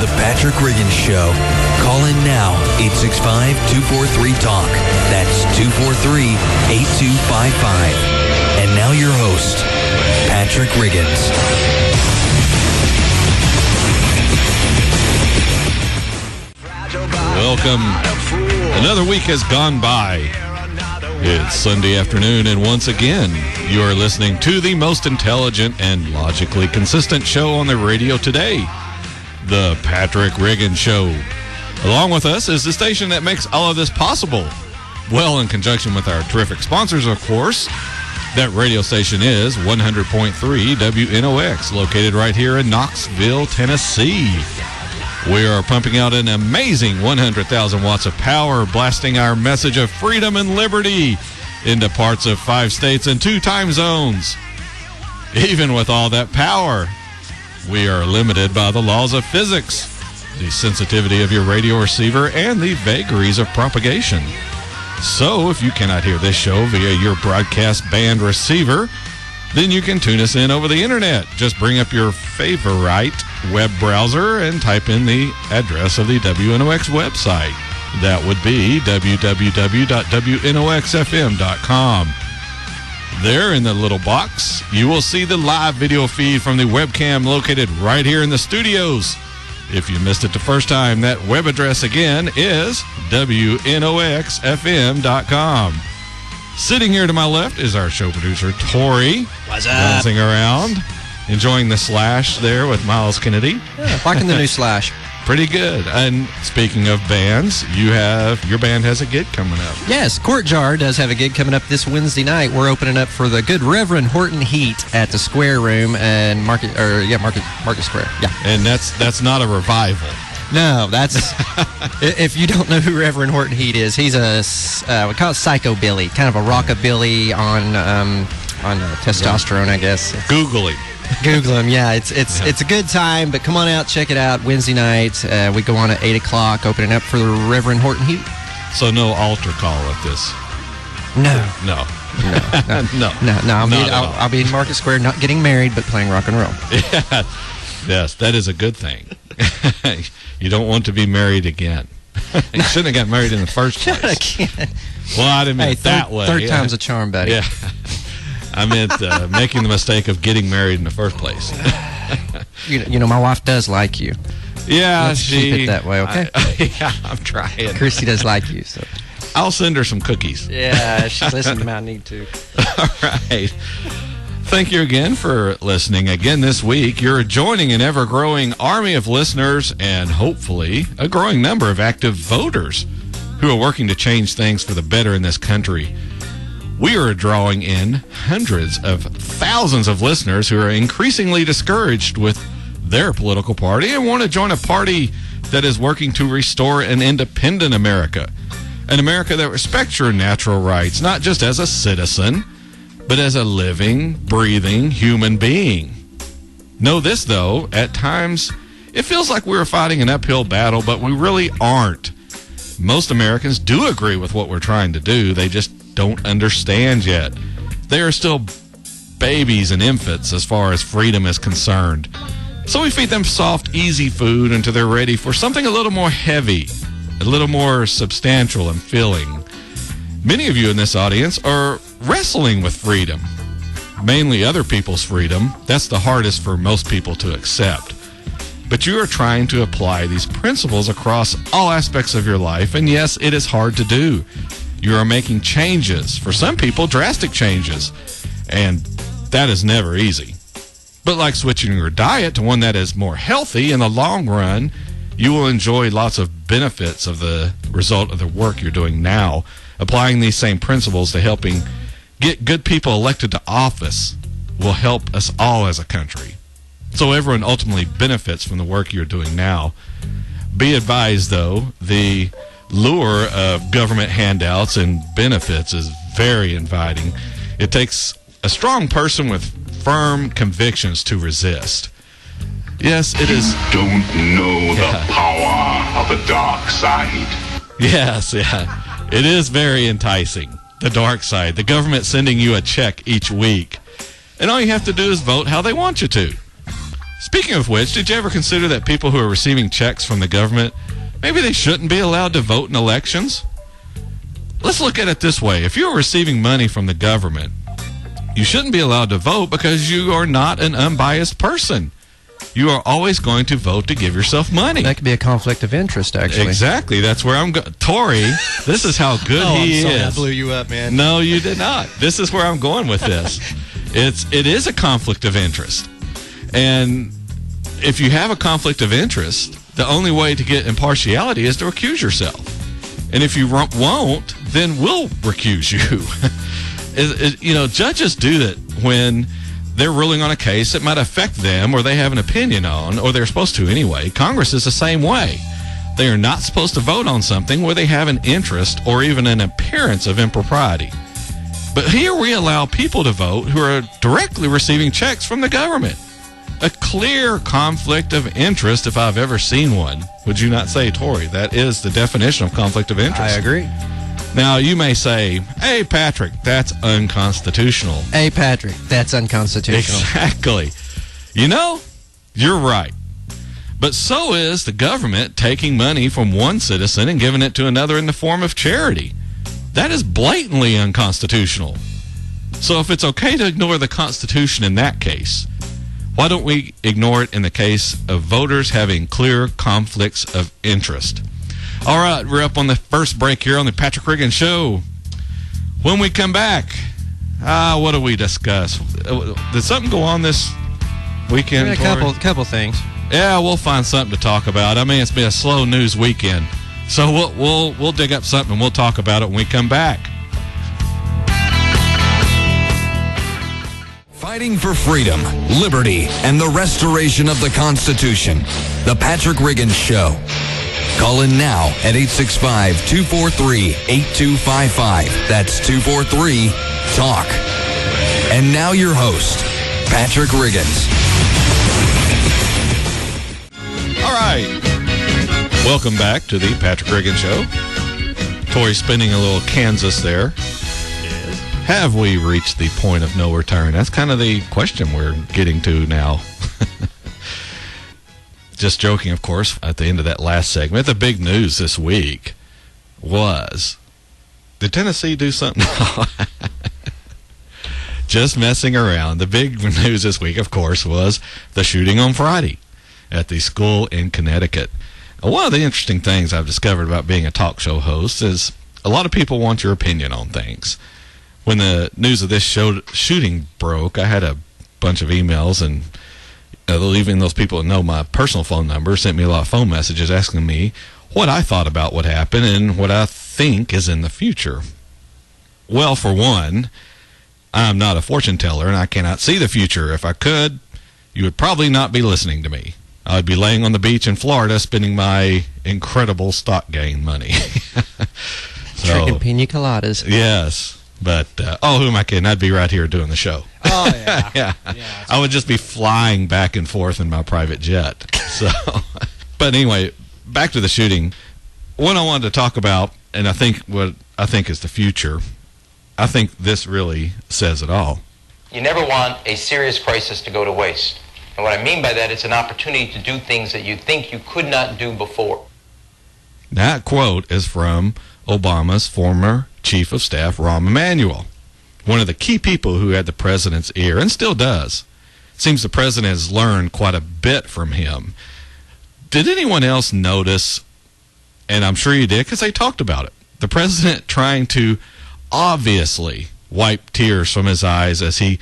The Patrick Riggins Show. Call in now, 865-243-TALK. That's 243-8255. And now your host, Patrick Riggins. Welcome. Another week has gone by. It's Sunday afternoon, and once again, you are listening to the most intelligent and logically consistent show on the radio today, The Patrick Riggins Show. Along with us is the station that makes all of this possible. Well, in conjunction with our terrific sponsors, of course. That radio station is 100.3 WNOX, located right here in Knoxville, Tennessee. We are pumping out an amazing 100,000 watts of power, blasting our message of freedom and liberty into parts of 5 states and 2 time zones. Even with all that power, we are limited by the laws of physics, the sensitivity of your radio receiver, and the vagaries of propagation. So, if you cannot hear this show via your broadcast band receiver, then you can tune us in over the internet. Just bring up your favorite web browser and type in the address of the WNOX website. That would be www.wnoxfm.com. There in the little box, you will see the live video feed from the webcam located right here in the studios. If you missed it the first time, that web address again is wnoxfm.com. Sitting here to my left is our show producer, Tori. What's up? Dancing around, enjoying the Slash there with Miles Kennedy. Yeah, liking the new Slash. Pretty good. And speaking of bands, your band has a gig coming up. Yes, Court Jar does have a gig coming up this Wednesday night. We're opening up for the good Reverend Horton Heat at the Square Room and Market Square. Yeah. And that's not a revival. No, that's if you don't know who Reverend Horton Heat is, he's a we call it psychobilly, kind of a rockabilly on testosterone, I guess. Google him. Google him. Yeah, it's a good time. But come on out, check it out. Wednesday night, we go on at 8:00, opening up for the Reverend Horton Heat. So no altar call at this. No. I'll be in Market Square, not getting married, but playing rock and roll. Yeah. Yes, that is a good thing. You don't want to be married again. You shouldn't have got married in the first place. Well, I didn't mean it that way. Third time's a charm, buddy. Yeah. I meant making the mistake of getting married in the first place. You know, my wife does like you. Yeah, Let's keep it that way, okay? Yeah, I'm trying. Chrissy does like you, so. I'll send her some cookies. Yeah, she's listening to me. I need to. All right. Thank you again for listening again this week. You're joining an ever-growing army of listeners and hopefully a growing number of active voters who are working to change things for the better in this country. We are drawing in hundreds of thousands of listeners who are increasingly discouraged with their political party and want to join a party that is working to restore an independent America, an America that respects your natural rights, not just as a citizen, but as a living, breathing human being. Know this, though, at times it feels like we're fighting an uphill battle, but we really aren't. Most Americans do agree with what we're trying to do. They just don't understand yet. They are still babies and infants as far as freedom is concerned. So we feed them soft, easy food until they're ready for something a little more heavy, a little more substantial and filling. Many of you in this audience are wrestling with freedom, mainly other people's freedom. That's the hardest for most people to accept. But you are trying to apply these principles across all aspects of your life, and yes, it is hard to do. You are making changes, for some people, drastic changes, and that is never easy. But like switching your diet to one that is more healthy in the long run, you will enjoy lots of benefits of the result of the work you're doing now. Applying these same principles to helping get good people elected to office will help us all as a country. So everyone ultimately benefits from the work you're doing now. Be advised, though, the lure of government handouts and benefits is very inviting. It takes a strong person with firm convictions to resist. Yes, it is. You don't know the power of the dark side. Yes, yeah. It is very enticing. The dark side. The government sending you a check each week. And all you have to do is vote how they want you to. Speaking of which, did you ever consider that people who are receiving checks from the government, maybe they shouldn't be allowed to vote in elections? Let's look at it this way. If you're receiving money from the government, you shouldn't be allowed to vote because you are not an unbiased person. You are always going to vote to give yourself money. That could be a conflict of interest, actually. Exactly. That's where I'm going. Tori, this is how good he I'm sorry, is. I blew you up, man. No, you did not. This is where I'm going with this. It is a conflict of interest. And if you have a conflict of interest, the only way to get impartiality is to recuse yourself. And if you won't, then we'll recuse you. Judges do that when they're ruling on a case that might affect them or they have an opinion on, or they're supposed to anyway. Congress is the same way. They are not supposed to vote on something where they have an interest or even an appearance of impropriety. But here we allow people to vote who are directly receiving checks from the government. A clear conflict of interest, if I've ever seen one. Would you not say, Tori? That is the definition of conflict of interest. I agree. Now, you may say, hey, Patrick, that's unconstitutional. Hey, Patrick, that's unconstitutional. Exactly. You're right. But so is the government taking money from one citizen and giving it to another in the form of charity. That is blatantly unconstitutional. So if it's okay to ignore the Constitution in that case, why don't we ignore it in the case of voters having clear conflicts of interest? All right, we're up on the first break here on the Patrick Riggins Show. When we come back, what do we discuss? Did something go on this weekend? A couple things. Yeah, we'll find something to talk about. I mean, it's been a slow news weekend, so we'll dig up something and we'll talk about it when we come back. Fighting for freedom, liberty, and the restoration of the Constitution. The Patrick Riggins Show. Call in now at 865-243-8255. That's 243-TALK. And now your host, Patrick Riggins. All right. Welcome back to the Patrick Riggins Show. Tori spinning a little Kansas there. Have we reached the point of no return? That's kind of the question we're getting to now. Just joking, of course, at the end of that last segment. The big news this week was, did Tennessee do something? Just messing around. The big news this week, of course, was the shooting on Friday at the school in Connecticut. One of the interesting things I've discovered about being a talk show host is a lot of people want your opinion on things. When the news of this shooting broke, I had a bunch of emails, and even those people that know my personal phone number sent me a lot of phone messages asking me what I thought about what happened and what I think is in the future. Well, for one, I'm not a fortune teller, and I cannot see the future. If I could, you would probably not be listening to me. I'd be laying on the beach in Florida spending my incredible stock gain money. Drinking pina coladas. Yes. But, who am I kidding? I'd be right here doing the show. Oh, yeah. Yeah. I would just be flying back and forth in my private jet. So, but anyway, back to the shooting. What I wanted to talk about, and what I think is the future, I think this really says it all. You never want a serious crisis to go to waste. And what I mean by that, it's an opportunity to do things that you think you could not do before. That quote is from Obama's former Chief of Staff, Rahm Emanuel, one of the key people who had the president's ear and still does. It seems the president has learned quite a bit from him. Did anyone else notice, and I'm sure you did because they talked about it, the president trying to obviously wipe tears from his eyes as he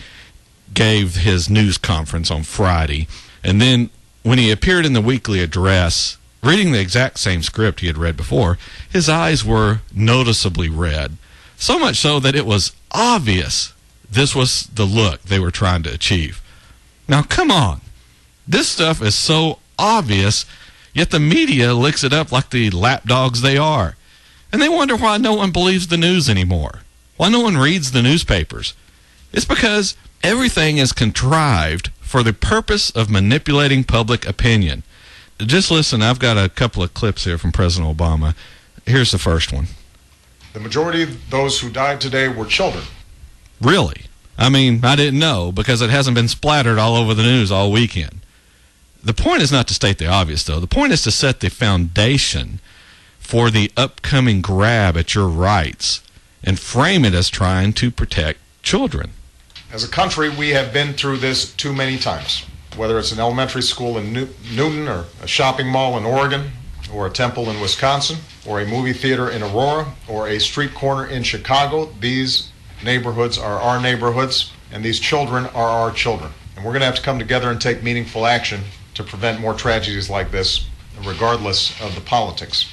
gave his news conference on Friday, and then when he appeared in the weekly address, reading the exact same script he had read before, his eyes were noticeably red. So much so that it was obvious this was the look they were trying to achieve. Now, come on. This stuff is so obvious, yet the media licks it up like the lapdogs they are. And they wonder why no one believes the news anymore. Why no one reads the newspapers. It's because everything is contrived for the purpose of manipulating public opinion. Just listen, I've got a couple of clips here from President Obama. Here's the first one. The majority of those who died today were children. Really? I mean, I didn't know because it hasn't been splattered all over the news all weekend. The point is not to state the obvious, though. The point is to set the foundation for the upcoming grab at your rights and frame it as trying to protect children. As a country, we have been through this too many times. Whether it's an elementary school in Newton, or a shopping mall in Oregon, or a temple in Wisconsin, or a movie theater in Aurora, or a street corner in Chicago, these neighborhoods are our neighborhoods, and these children are our children. And we're going to have to come together and take meaningful action to prevent more tragedies like this, regardless of the politics.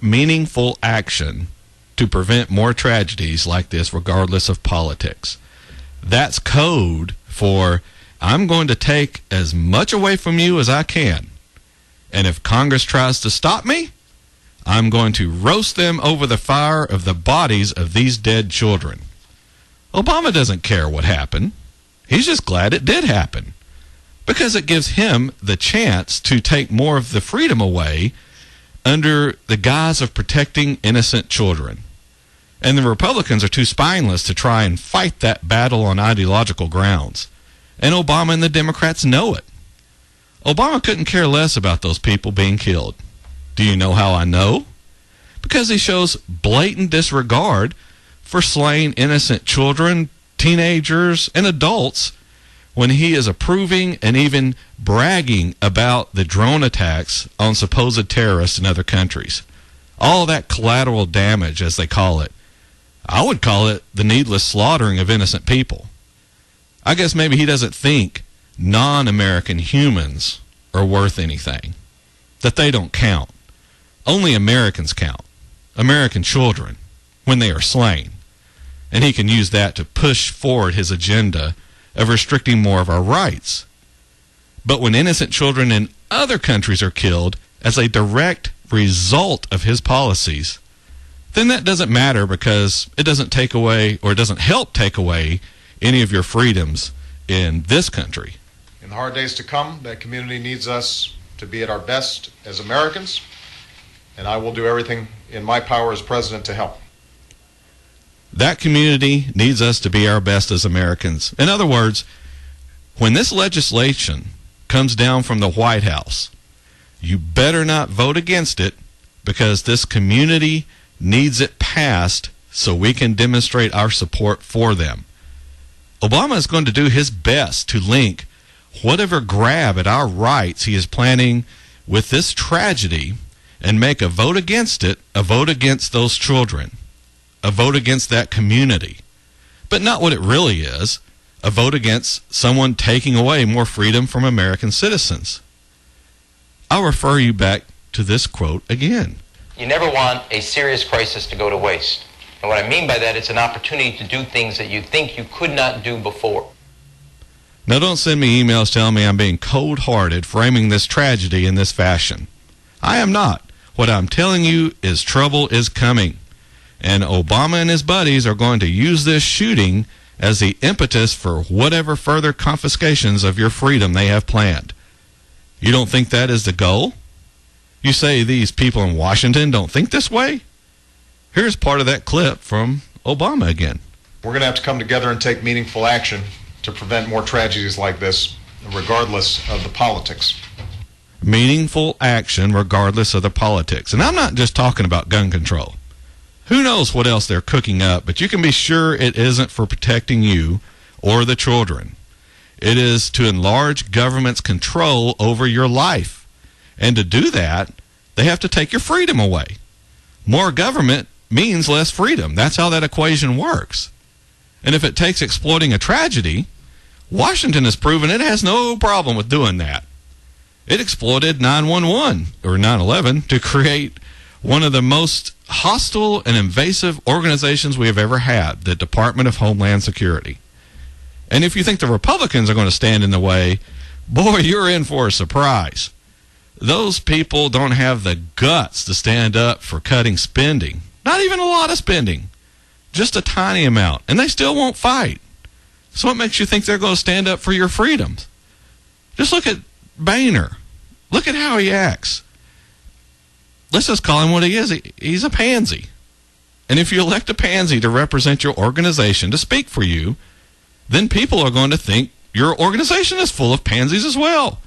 Meaningful action to prevent more tragedies like this, regardless of politics. That's code for, I'm going to take as much away from you as I can. And if Congress tries to stop me, I'm going to roast them over the fire of the bodies of these dead children. Obama doesn't care what happened. He's just glad it did happen, because it gives him the chance to take more of the freedom away under the guise of protecting innocent children. And the Republicans are too spineless to try and fight that battle on ideological grounds. And Obama and the Democrats know it. Obama couldn't care less about those people being killed. Do you know how I know? Because he shows blatant disregard for slaying innocent children, teenagers, and adults when he is approving and even bragging about the drone attacks on supposed terrorists in other countries. All that collateral damage, as they call it. I would call it the needless slaughtering of innocent people. I guess maybe he doesn't think non-American humans are worth anything, that they don't count. Only Americans count, American children, when they are slain. And he can use that to push forward his agenda of restricting more of our rights. But when innocent children in other countries are killed as a direct result of his policies, then that doesn't matter, because it doesn't take away, or it doesn't help take away, any of your freedoms in this country. In the hard days to come, that community needs us to be at our best as Americans, and I will do everything in my power as president to help. That community needs us to be our best as Americans. In other words, when this legislation comes down from the White House, you better not vote against it, because this community needs it passed so we can demonstrate our support for them. Obama is going to do his best to link whatever grab at our rights he is planning with this tragedy and make a vote against it, a vote against those children, a vote against that community. But not what it really is, a vote against someone taking away more freedom from American citizens. I'll refer you back to this quote again. You never want a serious crisis to go to waste. And what I mean by that, it's an opportunity to do things that you think you could not do before. Now, don't send me emails telling me I'm being cold-hearted framing this tragedy in this fashion. I am not. What I'm telling you is trouble is coming. And Obama and his buddies are going to use this shooting as the impetus for whatever further confiscations of your freedom they have planned. You don't think that is the goal? You say these people in Washington don't think this way? Here's part of that clip from Obama again. We're going to have to come together and take meaningful action to prevent more tragedies like this, regardless of the politics. Meaningful action regardless of the politics. And I'm not just talking about gun control. Who knows what else they're cooking up, but you can be sure it isn't for protecting you or the children. It is to enlarge government's control over your life. And to do that, they have to take your freedom away. More government means less freedom. That's how that equation works. And if it takes exploiting a tragedy, Washington has proven it has no problem with doing that. It exploited 911 or 9/11 to create one of the most hostile and invasive organizations we have ever had, the Department of Homeland Security. And if you think the Republicans are going to stand in the way, boy, you're in for a surprise. Those people don't have the guts to stand up for cutting spending. Not even a lot of spending. Just a tiny amount. And they still won't fight. So what makes you think they're going to stand up for your freedoms? Just look at Boehner. Look at how he acts. Let's just call him what he is. He's a pansy. And if you elect a pansy to represent your organization, to speak for you, then people are going to think your organization is full of pansies as well.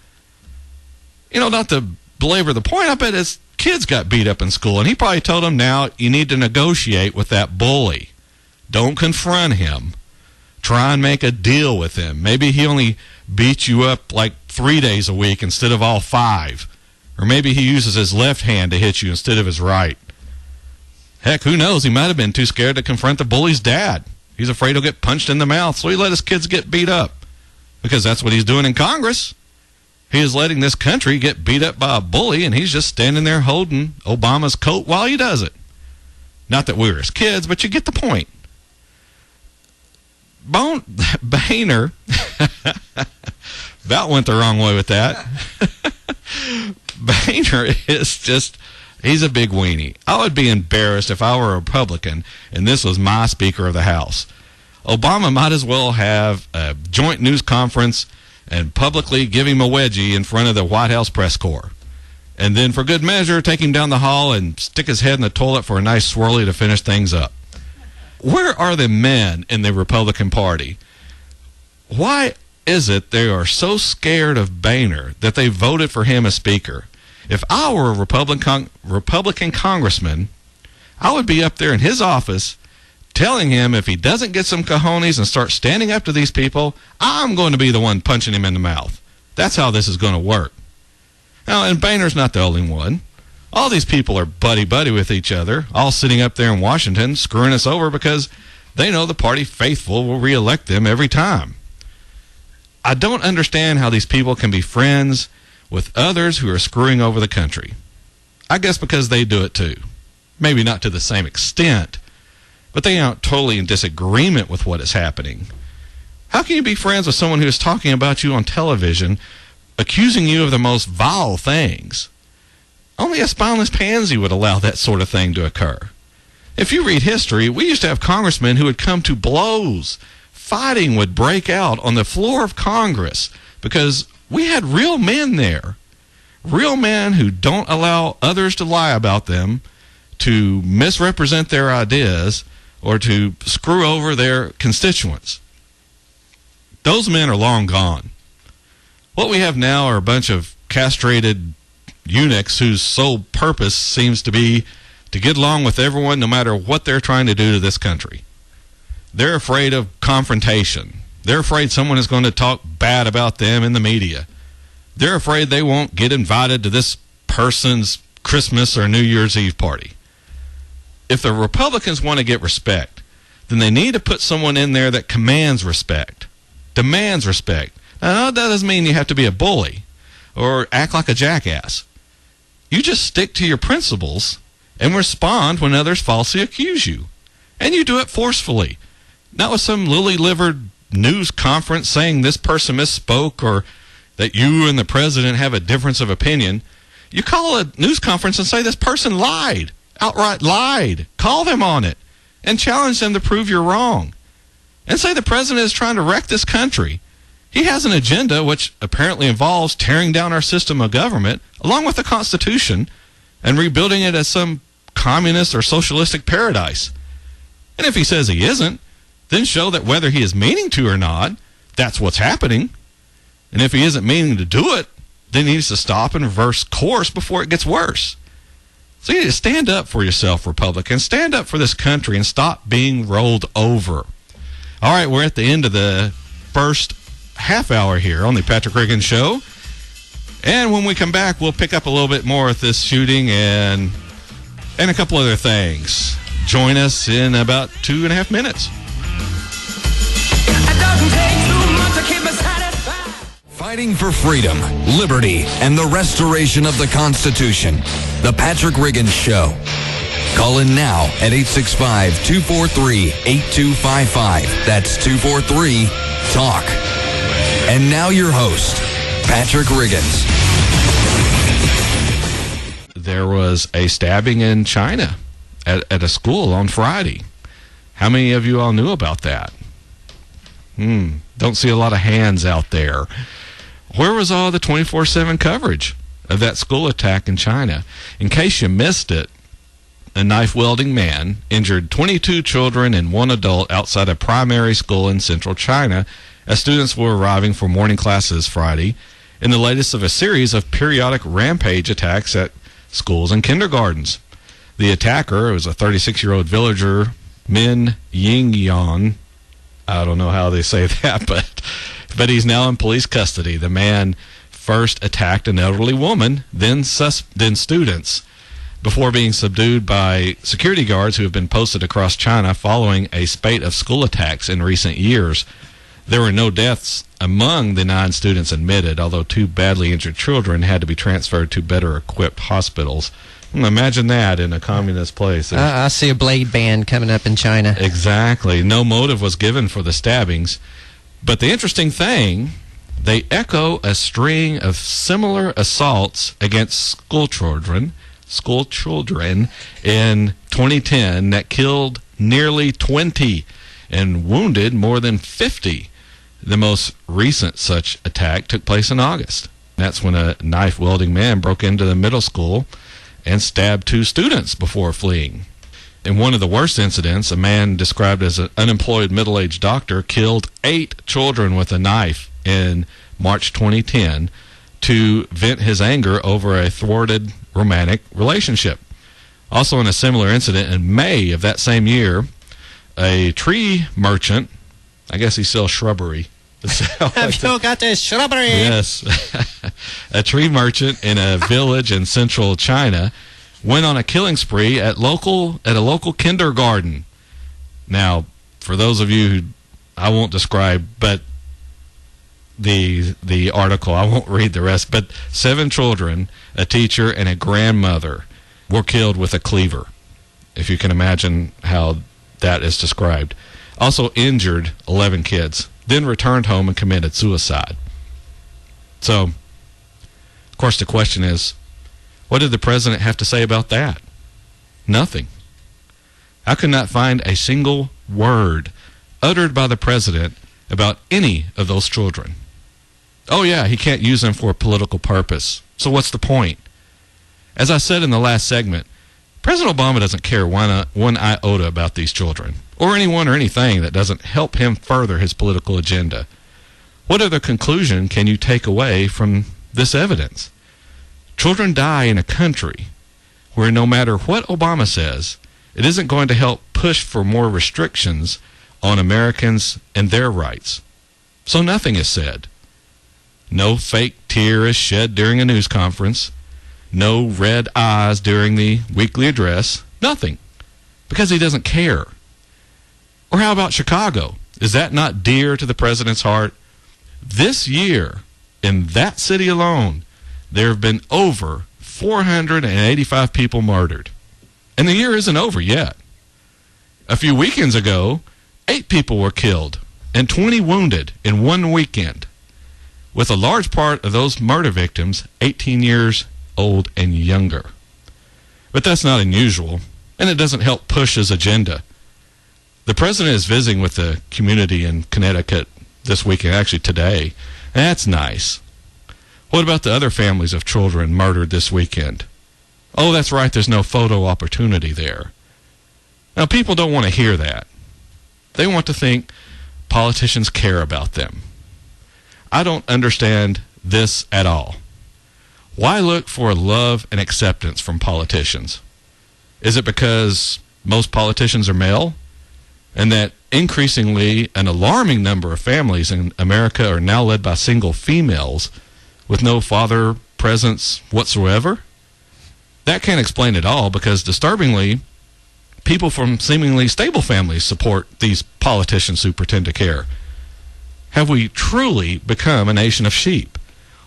Not to belabor the point, I bet his kids got beat up in school, and he probably told them, now you need to negotiate with that bully. Don't confront him. Try and make a deal with him. Maybe he only beats you up like 3 days a week instead of all 5. Or maybe he uses his left hand to hit you instead of his right. Heck, who knows? He might have been too scared to confront the bully's dad. He's afraid he'll get punched in the mouth, so he let his kids get beat up. Because that's what he's doing in Congress. He is letting this country get beat up by a bully, and he's just standing there holding Obama's coat while he does it. Not that we were his kids, but you get the point. Boehner, about went the wrong way with that. Boehner is just, he's a big weenie. I would be embarrassed if I were a Republican and this was my Speaker of the House. Obama might as well have a joint news conference and publicly give him a wedgie in front of the White House press corps. And then for good measure, take him down the hall and stick his head in the toilet for a nice swirly to finish things up. Where are the men in the Republican Party? Why is it they are so scared of Boehner that they voted for him as Speaker? If I were a Republican congressman, I would be up there in his office telling him if he doesn't get some cojones and start standing up to these people, I'm going to be the one punching him in the mouth. That's how this is going to work. Now, and Boehner's not the only one. All these people are buddy-buddy with each other, all sitting up there in Washington screwing us over because they know the party faithful will reelect them every time. I don't understand how these people can be friends with others who are screwing over the country. I guess because they do it too. Maybe not to the same extent, but they aren't totally in disagreement with what is happening. How can you be friends with someone who is talking about you on television, accusing you of the most vile things? Only a spineless pansy would allow that sort of thing to occur. If you read history, we used to have congressmen who would come to blows. Fighting would break out on the floor of Congress because we had real men there. Real men who don't allow others to lie about them, to misrepresent their ideas, or to screw over their constituents. Those men are long gone. What we have now are a bunch of castrated eunuchs whose sole purpose seems to be to get along with everyone no matter what they're trying to do to this country. They're afraid of confrontation. They're afraid someone is going to talk bad about them in the media. They're afraid they won't get invited to this person's Christmas or New Year's Eve party. If the Republicans want to get respect, then they need to put someone in there that commands respect, demands respect. Now, that doesn't mean you have to be a bully or act like a jackass. You just stick to your principles and respond when others falsely accuse you. And you do it forcefully, not with some lily-livered news conference saying this person misspoke or that you and the president have a difference of opinion. You call a news conference and say this person lied, outright lied. Call them on it and challenge them to prove you're wrong. And say the president is trying to wreck this country. He has an agenda which apparently involves tearing down our system of government, along with the Constitution, and rebuilding it as some communist or socialistic paradise. And if he says he isn't, then show that whether he is meaning to or not, that's what's happening. And if he isn't meaning to do it, then he needs to stop and reverse course before it gets worse. So you need to stand up for yourself, Republicans. Stand up for this country and stop being rolled over. All right, we're at the end of the first half hour here on the Patrick Riggins Show. And when we come back, we'll pick up a little bit more with this shooting and a couple other things. Join us in about 2.5 minutes. Fighting for freedom, liberty, and the restoration of the Constitution. The Patrick Riggins Show. Call in now at 865-243-8255. That's 243-TALK. And now your host, Patrick Riggins. There was a stabbing in China at a school on Friday. How many of you all knew about that? Don't see a lot of hands out there. Where was all the 24/7 coverage of that school attack in China? In case you missed it, a knife-wielding man injured 22 children and 1 adult outside a primary school in central China as students were arriving for morning classes Friday in the latest of a series of periodic rampage attacks at schools and kindergartens. The attacker was a 36-year-old villager, Min Yingyan. I don't know how they say that, but he's now in police custody. The man first attacked an elderly woman, then students, before being subdued by security guards who have been posted across China following a spate of school attacks in recent years. There were no deaths among the 9 students admitted, although 2 badly injured children had to be transferred to better equipped hospitals. Imagine that in a communist place. I see a blade band coming up in China. Exactly. No motive was given for the stabbings. But the interesting thing, they echo a string of similar assaults against school children in 2010 that killed nearly 20 and wounded more than 50. The most recent such attack took place in August. That's when a knife-wielding man broke into the middle school and stabbed 2 students before fleeing. In one of the worst incidents, a man described as an unemployed middle-aged doctor killed 8 children with a knife in March 2010 to vent his anger over a thwarted romantic relationship. Also in a similar incident in May of that same year, a tree merchant, I guess he sells shrubbery. Have you got this shrubbery? Yes. A tree merchant in a village in central China went on a killing spree at a local kindergarten. Now, for those of you who I won't describe, but the article, I won't read the rest, but 7 children, a teacher, and a grandmother were killed with a cleaver, if you can imagine how that is described. Also injured 11 kids, then returned home and committed suicide. So, of course, the question is, what did the president have to say about that? Nothing. I could not find a single word uttered by the president about any of those children. Oh yeah, he can't use them for a political purpose. So what's the point? As I said in the last segment, President Obama doesn't care one iota about these children, or anyone or anything that doesn't help him further his political agenda. What other conclusion can you take away from this evidence? Children die in a country where no matter what Obama says, it isn't going to help push for more restrictions on Americans and their rights. So nothing is said. No fake tear is shed during a news conference. No red eyes during the weekly address. Nothing. Because he doesn't care. Or how about Chicago? Is that not dear to the president's heart? This year, in that city alone, there have been over 485 people murdered. And the year isn't over yet. A few weekends ago, 8 people were killed and 20 wounded in one weekend, with a large part of those murder victims 18 years old and younger. But that's not unusual, and it doesn't help push his agenda. The president is visiting with the community in Connecticut this weekend, actually today. That's nice. What about the other families of children murdered this weekend? Oh, that's right, there's no photo opportunity there. Now, people don't want to hear that. They want to think politicians care about them. I don't understand this at all. Why look for love and acceptance from politicians? Is it because most politicians are male? And that increasingly an alarming number of families in America are now led by single females with no father presence whatsoever? That can't explain it all, because disturbingly, people from seemingly stable families support these politicians who pretend to care. Have we truly become a nation of sheep?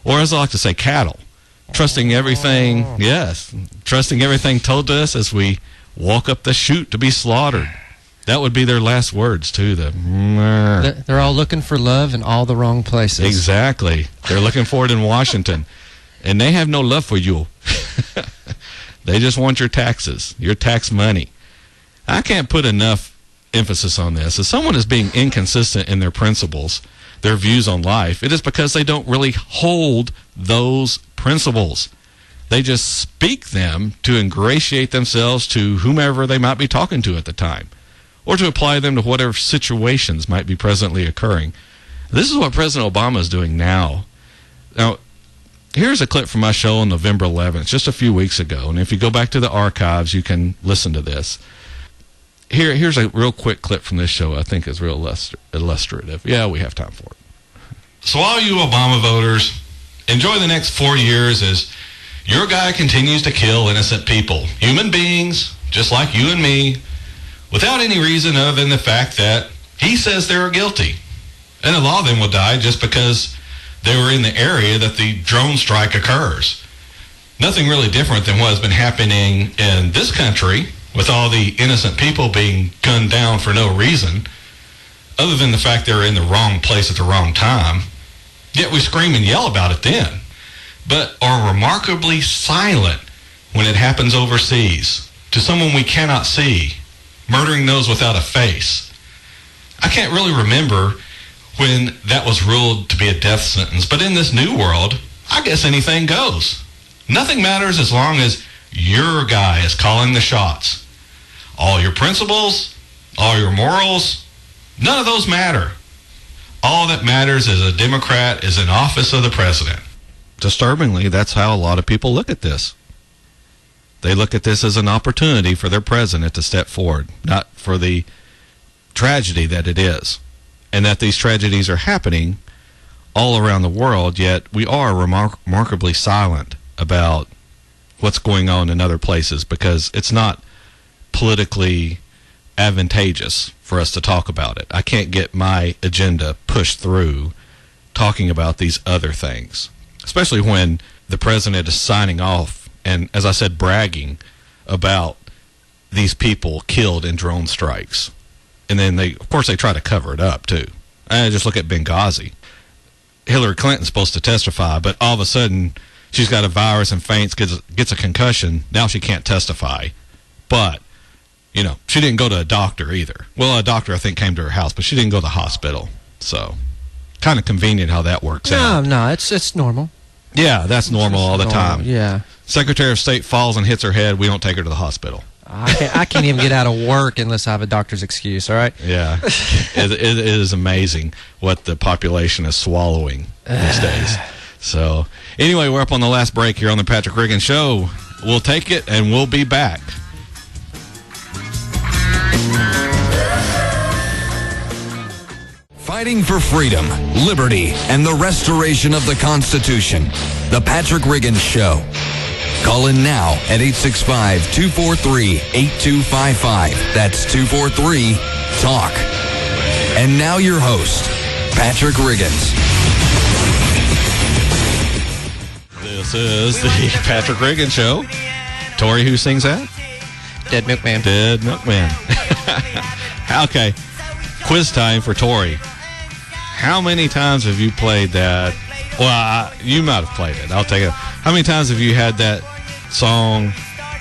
Or as I like to say, cattle? Trusting everything, trusting everything told to us as we walk up the chute to be slaughtered. That would be their last words, too. They're all looking for love in all the wrong places. Exactly. They're looking for it in Washington. And they have no love for you. They just want your taxes, your tax money. I can't put enough emphasis on this. If someone is being inconsistent in their principles, their views on life, it is because they don't really hold those principles. They just speak them to ingratiate themselves to whomever they might be talking to at the time, or to apply them to whatever situations might be presently occurring. This is what President Obama is doing now. Now, Here's a clip from my show on November 11th, just a few weeks ago. And if you go back to the archives, you can listen to this. Here's a real quick clip from this show I think is real illustrative. Yeah, we have time for it. So all you Obama voters, enjoy the next 4 years as your guy continues to kill innocent people, human beings, just like you and me, without any reason other than the fact that he says they're guilty. And a lot of them will die just because they were in the area that the drone strike occurs. Nothing really different than what has been happening in this country with all the innocent people being gunned down for no reason, other than the fact they were in the wrong place at the wrong time. Yet we scream and yell about it then, but are remarkably silent when it happens overseas, to someone we cannot see, murdering those without a face. I can't really remember when that was ruled to be a death sentence, but in this new world, I guess anything goes. Nothing matters as long as your guy is calling the shots. All your principles, all your morals, none of those matter. All that matters is a Democrat is in office of the president. Disturbingly, that's how a lot of people look at this. They look at this as an opportunity for their president to step forward, not for the tragedy that it is. And that these tragedies are happening all around the world, yet we are remarkably silent about what's going on in other places because it's not politically advantageous for us to talk about it. I can't get my agenda pushed through talking about these other things, especially when the president is signing off and, as I said, bragging about these people killed in drone strikes. And then of course they try to cover it up too. Just look at Benghazi. Hillary Clinton's supposed to testify, but all of a sudden she's got a virus and faints, gets a concussion. Now she can't testify. But she didn't go to a doctor either. Well, a doctor, I think, came to her house, but she didn't go to the hospital. So, kind of convenient how that works out. No, it's normal. Yeah, that's normal all the time. Yeah. Secretary of State falls and hits her head. We don't take her to the hospital. I can't even get out of work unless I have a doctor's excuse, all right? Yeah. it is amazing what the population is swallowing these days. So, anyway, we're up on the last break here on the Patrick Riggins Show. We'll take it, and we'll be back. Fighting for freedom, liberty, and the restoration of the Constitution. The Patrick Riggins Show. Call in now at 865-243-8255. That's 243-TALK. And now your host, Patrick Riggins. This is the Patrick Riggins Show. Tori, who sings that? Dead Milkman. Dead Milkman. Okay. Quiz time for Tori. How many times have you played that? Well, you might have played it. I'll take it. How many times have you had that song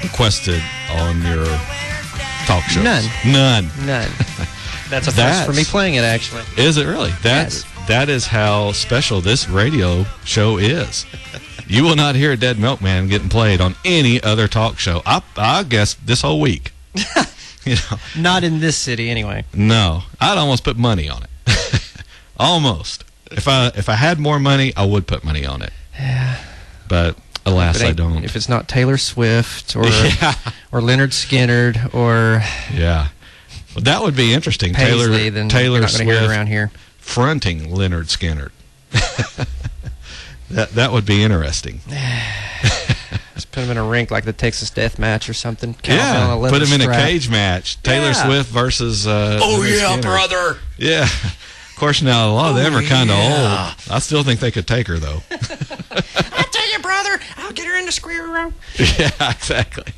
requested on your talk shows? None. That's a first for me playing it, actually. Is it really? Yes. That is how special this radio show is. You will not hear Dead Milkman getting played on any other talk show. I guess this whole week. Not in this city, anyway. No, I'd almost put money on it. Almost. If I had more money, I would put money on it. Yeah. But alas, I don't. If it's not Taylor Swift or Leonard Skinner or well, that would be interesting. Paisley, then Taylor you're not Swift hear it around here fronting Leonard Skinner. That would be interesting. Just put him in a rink like the Texas Death Match or something. Put him in a cage match. Taylor Swift versus Leonard Skinner. Brother. Yeah. Of course, now a lot of them are kind of old. I still think they could take her, though. I tell you, brother, I'll get her in the square room. Yeah, exactly.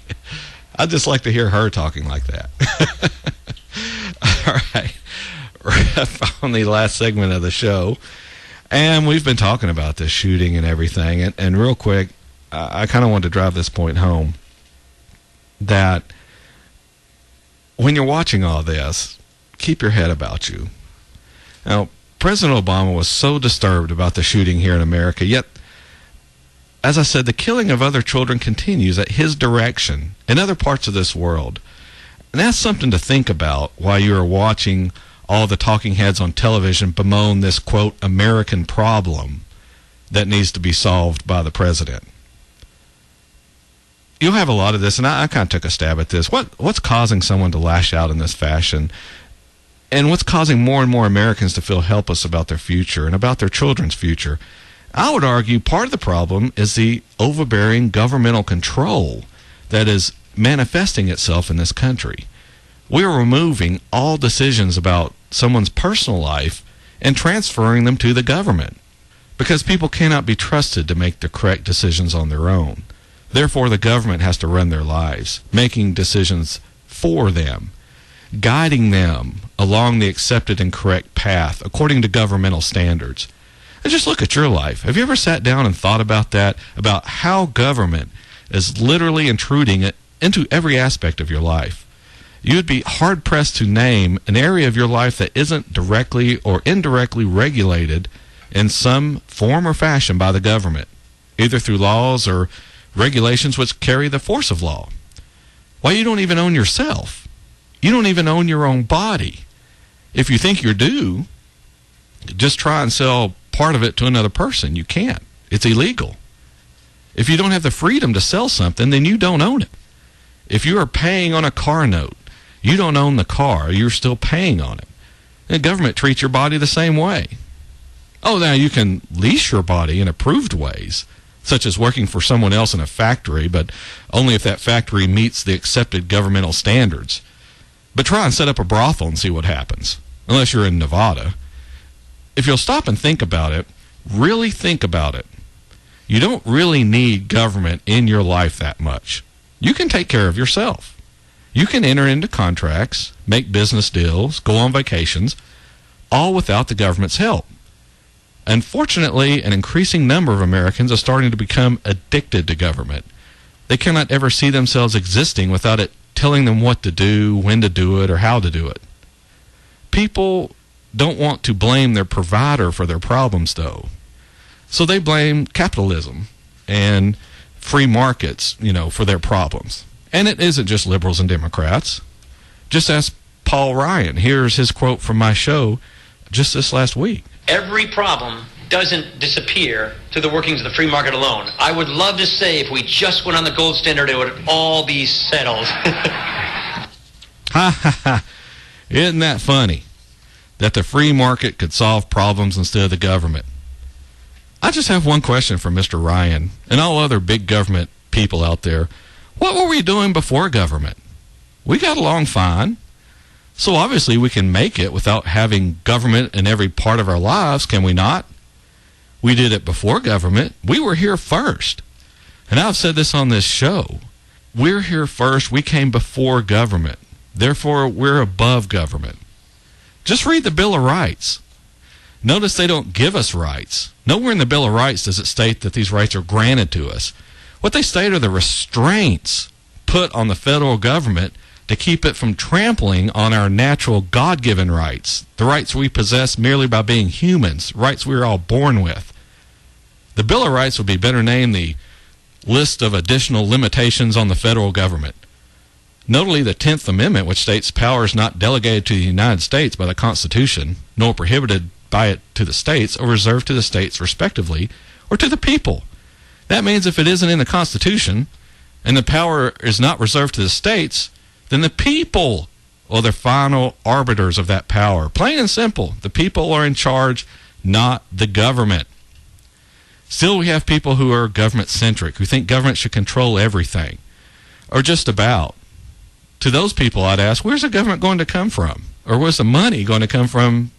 I'd just like to hear her talking like that. All right. We're up on the last segment of the show. And we've been talking about this shooting and everything. And real quick, I kind of want to drive this point home. That when you're watching all this, keep your head about you. Now, President Obama was so disturbed about the shooting here in America, yet, as I said, the killing of other children continues at his direction in other parts of this world. And that's something to think about while you are watching all the talking heads on television bemoan this, quote, American problem that needs to be solved by the president. You'll have a lot of this, and I kind of took a stab at this. What's causing someone to lash out in this fashion? And what's causing more and more Americans to feel helpless about their future and about their children's future? I would argue part of the problem is the overbearing governmental control that is manifesting itself in this country. We are removing all decisions about someone's personal life and transferring them to the government because people cannot be trusted to make the correct decisions on their own. Therefore, the government has to run their lives, making decisions for them, guiding them along the accepted and correct path according to governmental standards. And just look at your life. Have you ever sat down and thought about that, about how government is literally intruding into every aspect of your life? You would be hard-pressed to name an area of your life that isn't directly or indirectly regulated in some form or fashion by the government, either through laws or regulations which carry the force of law. Why, you don't even own yourself. You don't even own your own body. If you think you do, just try and sell part of it to another person. You can't. It's illegal. If you don't have the freedom to sell something, then you don't own it. If you are paying on a car note, you don't own the car. You're still paying on it. The government treats your body the same way. Oh, now you can lease your body in approved ways, such as working for someone else in a factory, but only if that factory meets the accepted governmental standards. But try and set up a brothel and see what happens, unless you're in Nevada. If you'll stop and think about it, really think about it, you don't really need government in your life that much. You can take care of yourself. You can enter into contracts, make business deals, go on vacations, all without the government's help. Unfortunately, an increasing number of Americans are starting to become addicted to government. They cannot ever see themselves existing without it telling them what to do, when to do it, or how to do it. People don't want to blame their provider for their problems, though. So they blame capitalism and free markets, for their problems. And it isn't just liberals and Democrats. Just ask Paul Ryan. Here's his quote from my show just this last week. Every problem doesn't disappear through the workings of the free market alone. I would love to say if we just went on the gold standard, it would all be settled. Ha ha ha. Isn't that funny? That the free market could solve problems instead of the government. I just have one question for Mr. Ryan and all other big government people out there. What were we doing before government? We got along fine. So obviously we can make it without having government in every part of our lives, can we not? We did it before government. We were here first. And I've said this on this show. We're here first. We came before government. Therefore, we're above government. Just read the Bill of Rights. Notice they don't give us rights. Nowhere in the Bill of Rights does it state that these rights are granted to us. What they state are the restraints put on the federal government to keep it from trampling on our natural God-given rights, the rights we possess merely by being humans, rights we are all born with. The Bill of Rights would be better named the list of additional limitations on the federal government. Notably, the 10th Amendment, which states power is not delegated to the United States by the Constitution, nor prohibited by it to the states, or reserved to the states respectively, or to the people. That means if it isn't in the Constitution, and the power is not reserved to the states, then the people are the final arbiters of that power. Plain and simple, the people are in charge, not the government. Still, we have people who are government-centric, who think government should control everything, or just about. To those people, I'd ask, where's the government going to come from? Or where's the money going to come from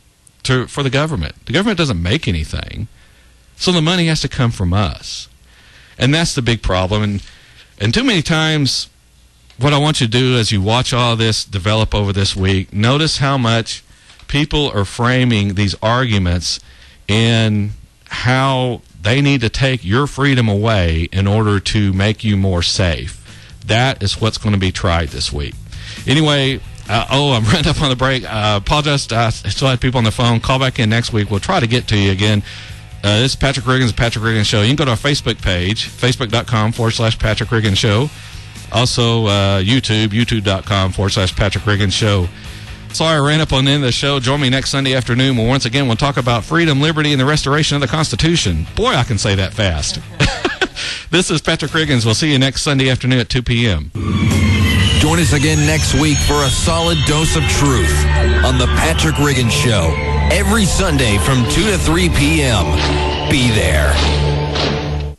for the government? The government doesn't make anything, so the money has to come from us. And that's the big problem. And too many times, what I want you to do as you watch all this develop over this week, notice how much people are framing these arguments in how they need to take your freedom away in order to make you more safe. That is what's going to be tried this week. Anyway, I'm running up on the break. Apologize. I still had people on the phone. Call back in next week. We'll try to get to you again. This is Patrick Riggins, the Patrick Riggins Show. You can go to our Facebook page, facebook.com/Patrick Riggins Show. Also, YouTube, youtube.com/Patrick Riggins Show. Sorry I ran up on the end of the show. Join me next Sunday afternoon when once again we'll talk about freedom, liberty, and the restoration of the Constitution. Boy, I can say that fast. This is Patrick Riggins. We'll see you next Sunday afternoon at 2 p.m. Join us again next week for a solid dose of truth on the Patrick Riggins Show. Every Sunday from 2 to 3 p.m. Be there.